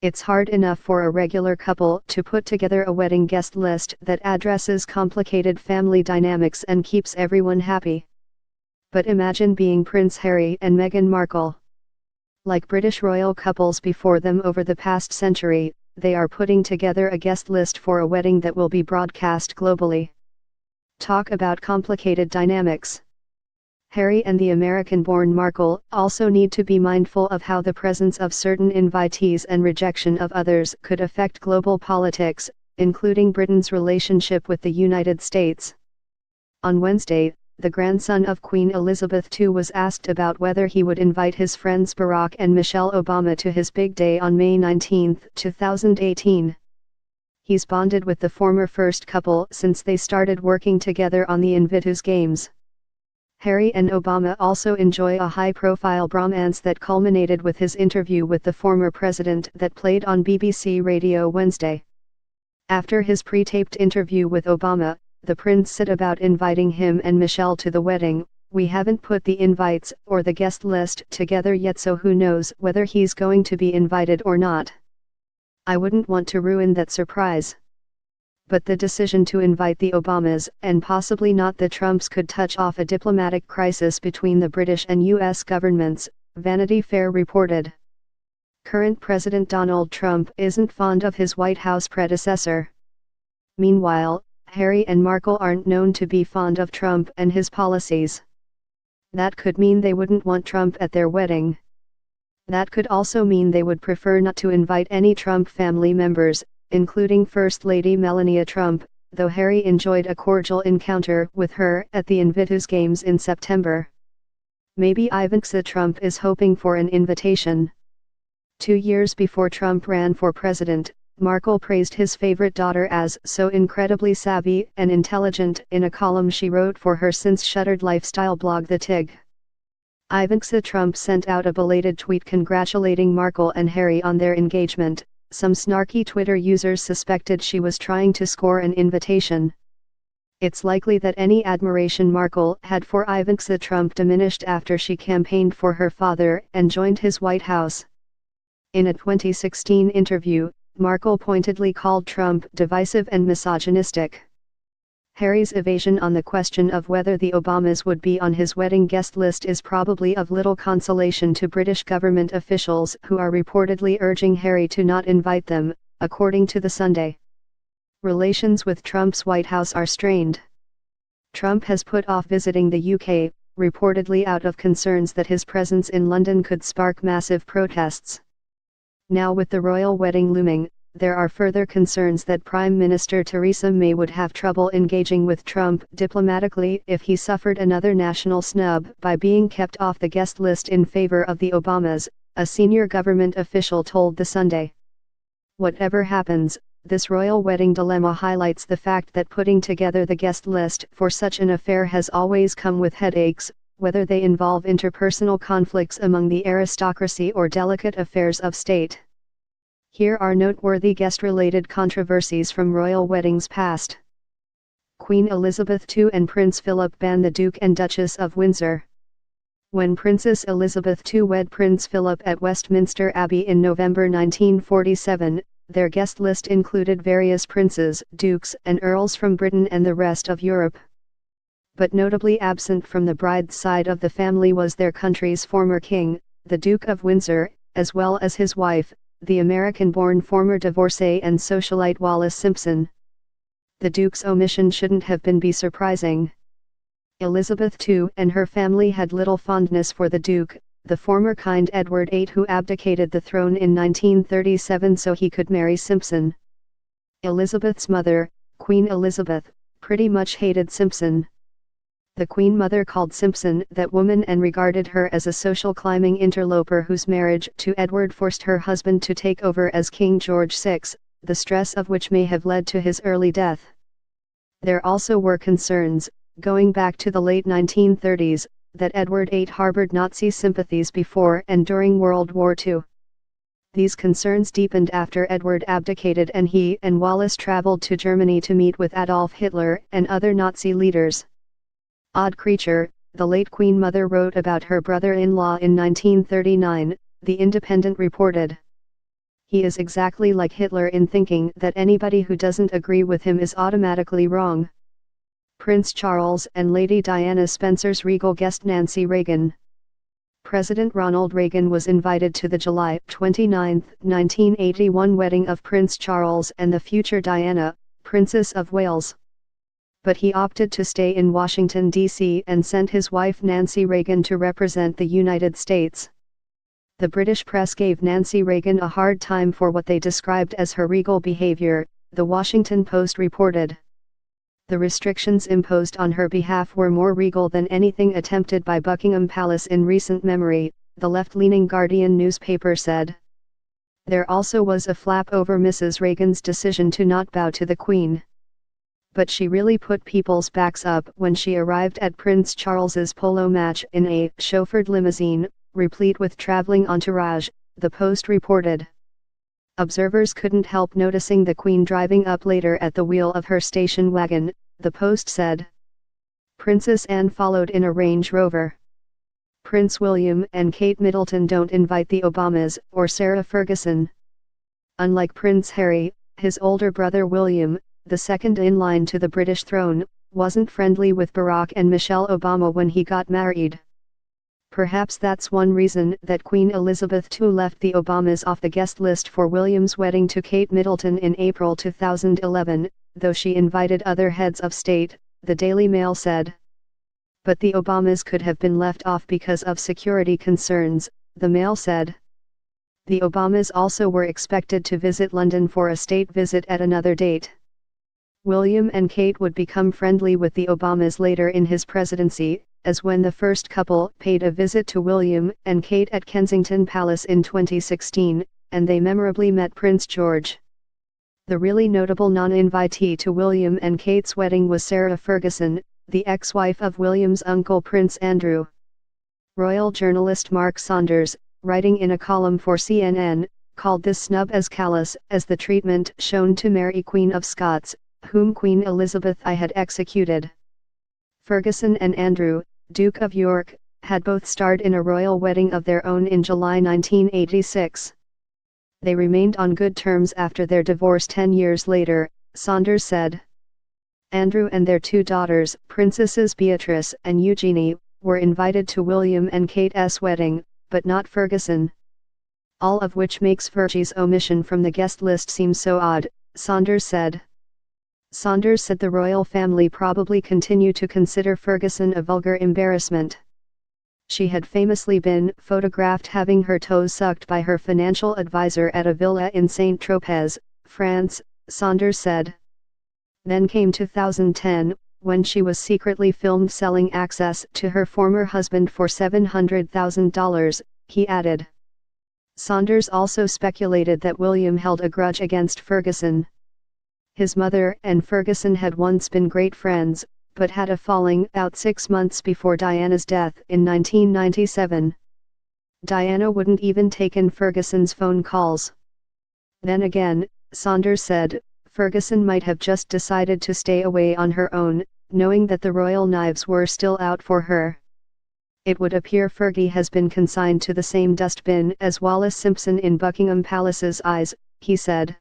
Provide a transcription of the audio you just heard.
It's hard enough for a regular couple to put together a wedding guest list that addresses complicated family dynamics and keeps everyone happy. But imagine being Prince Harry and Meghan Markle. Like British royal couples before them over the past century, they are putting together a guest list for a wedding that will be broadcast globally. Talk about complicated dynamics. Harry and the American-born Markle also need to be mindful of how the presence of certain invitees and rejection of others could affect global politics, including Britain's relationship with the United States. On Wednesday, the grandson of Queen Elizabeth II was asked about whether he would invite his friends Barack and Michelle Obama to his big day on May 19, 2018. He's bonded with the former first couple since they started working together on the Invictus Games. Harry and Obama also enjoy a high-profile bromance that culminated with his interview with the former president that played on BBC Radio Wednesday. After his pre-taped interview with Obama, the prince said about inviting him and Michelle to the wedding, "We haven't put the invites or the guest list together yet, so who knows whether he's going to be invited or not. I wouldn't want to ruin that surprise." But the decision to invite the Obamas and possibly not the Trumps could touch off a diplomatic crisis between the British and U.S. governments, Vanity Fair reported. Current President Donald Trump isn't fond of his White House predecessor. Meanwhile, Harry and Markle aren't known to be fond of Trump and his policies. That could mean they wouldn't want Trump at their wedding. That could also mean they would prefer not to invite any Trump family members, including First Lady Melania Trump, though Harry enjoyed a cordial encounter with her at the Invictus Games in September. Maybe Ivanka Trump is hoping for an invitation. 2 years before Trump ran for president, Markle praised his favorite daughter as so incredibly savvy and intelligent in a column she wrote for her since-shuttered lifestyle blog The Tig. Ivanka Trump sent out a belated tweet congratulating Markle and Harry on their engagement. Some snarky Twitter users suspected she was trying to score an invitation. It's likely that any admiration Markle had for Ivanka Trump diminished after she campaigned for her father and joined his White House. In a 2016 interview, Markle pointedly called Trump divisive and misogynistic. Harry's evasion on the question of whether the Obamas would be on his wedding guest list is probably of little consolation to British government officials who are reportedly urging Harry to not invite them, according to The Sunday. Relations with Trump's White House are strained. Trump has put off visiting the UK, reportedly out of concerns that his presence in London could spark massive protests. Now with the royal wedding looming, there are further concerns that Prime Minister Theresa May would have trouble engaging with Trump diplomatically if he suffered another national snub by being kept off the guest list in favor of the Obamas, a senior government official told The Sunday. Whatever happens, this royal wedding dilemma highlights the fact that putting together the guest list for such an affair has always come with headaches, whether they involve interpersonal conflicts among the aristocracy or delicate affairs of state. Here are noteworthy guest-related controversies from royal weddings past. Queen Elizabeth II and Prince Philip ban the Duke and Duchess of Windsor. When Princess Elizabeth II wed Prince Philip at Westminster Abbey in November 1947, their guest list included various princes, dukes and earls from Britain and the rest of Europe. But notably absent from the bride's side of the family was their country's former king, the Duke of Windsor, as well as his wife, the American-born former divorcee and socialite Wallis Simpson. The Duke's omission shouldn't have been surprising. Elizabeth II and her family had little fondness for the Duke, the former kind Edward VIII who abdicated the throne in 1937 so he could marry Simpson. Elizabeth's mother, Queen Elizabeth, pretty much hated Simpson. The Queen Mother called Simpson that woman and regarded her as a social climbing interloper whose marriage to Edward forced her husband to take over as King George VI, the stress of which may have led to his early death. There also were concerns, going back to the late 1930s, that Edward VIII harbored Nazi sympathies before and during World War II. These concerns deepened after Edward abdicated and he and Wallis traveled to Germany to meet with Adolf Hitler and other Nazi leaders. Odd creature, the late Queen Mother wrote about her brother-in-law in 1939, The Independent reported. He is exactly like Hitler in thinking that anybody who doesn't agree with him is automatically wrong. Prince Charles and Lady Diana Spencer's regal guest Nancy Reagan. President Ronald Reagan was invited to the July 29, 1981 wedding of Prince Charles and the future Diana, Princess of Wales. But he opted to stay in Washington, D.C. and sent his wife Nancy Reagan to represent the United States. The British press gave Nancy Reagan a hard time for what they described as her regal behavior, The Washington Post reported. The restrictions imposed on her behalf were more regal than anything attempted by Buckingham Palace in recent memory, the left-leaning Guardian newspaper said. There also was a flap over Mrs. Reagan's decision to not bow to the Queen. But she really put people's backs up when she arrived at Prince Charles's polo match in a chauffeured limousine, replete with traveling entourage, the Post reported. Observers couldn't help noticing the Queen driving up later at the wheel of her station wagon, the Post said. Princess Anne followed in a Range Rover. Prince William and Kate Middleton don't invite the Obamas or Sarah Ferguson. Unlike Prince Harry, his older brother William, the second in line to the British throne, wasn't friendly with Barack and Michelle Obama when he got married. Perhaps that's one reason that Queen Elizabeth II left the Obamas off the guest list for William's wedding to Kate Middleton in April 2011, though she invited other heads of state, the Daily Mail said. But the Obamas could have been left off because of security concerns, the Mail said. The Obamas also were expected to visit London for a state visit at another date. William and Kate would become friendly with the Obamas later in his presidency, as when the first couple paid a visit to William and Kate at Kensington Palace in 2016, and they memorably met Prince George. The really notable non-invitee to William and Kate's wedding was Sarah Ferguson, the ex-wife of William's uncle Prince Andrew. Royal journalist Mark Saunders, writing in a column for CNN, called this snub as callous as the treatment shown to Mary Queen of Scots, whom Queen Elizabeth I had executed. Ferguson and Andrew, Duke of York, had both starred in a royal wedding of their own in July 1986. They remained on good terms after their divorce 10 years later, Saunders said. Andrew and their two daughters, Princesses Beatrice and Eugenie, were invited to William and Kate's wedding, but not Ferguson. All of which makes Fergie's omission from the guest list seem so odd, Saunders said. Saunders said the royal family probably continue to consider Ferguson a vulgar embarrassment. She had famously been photographed having her toes sucked by her financial advisor at a villa in Saint-Tropez, France, Saunders said. Then came 2010, when she was secretly filmed selling access to her former husband for $700,000, he added. Saunders also speculated that William held a grudge against Ferguson. His mother and Ferguson had once been great friends, but had a falling out 6 months before Diana's death in 1997. Diana wouldn't even take in Ferguson's phone calls. Then again, Saunders said, Ferguson might have just decided to stay away on her own, knowing that the royal knives were still out for her. It would appear Fergie has been consigned to the same dustbin as Wallis Simpson in Buckingham Palace's eyes, he said.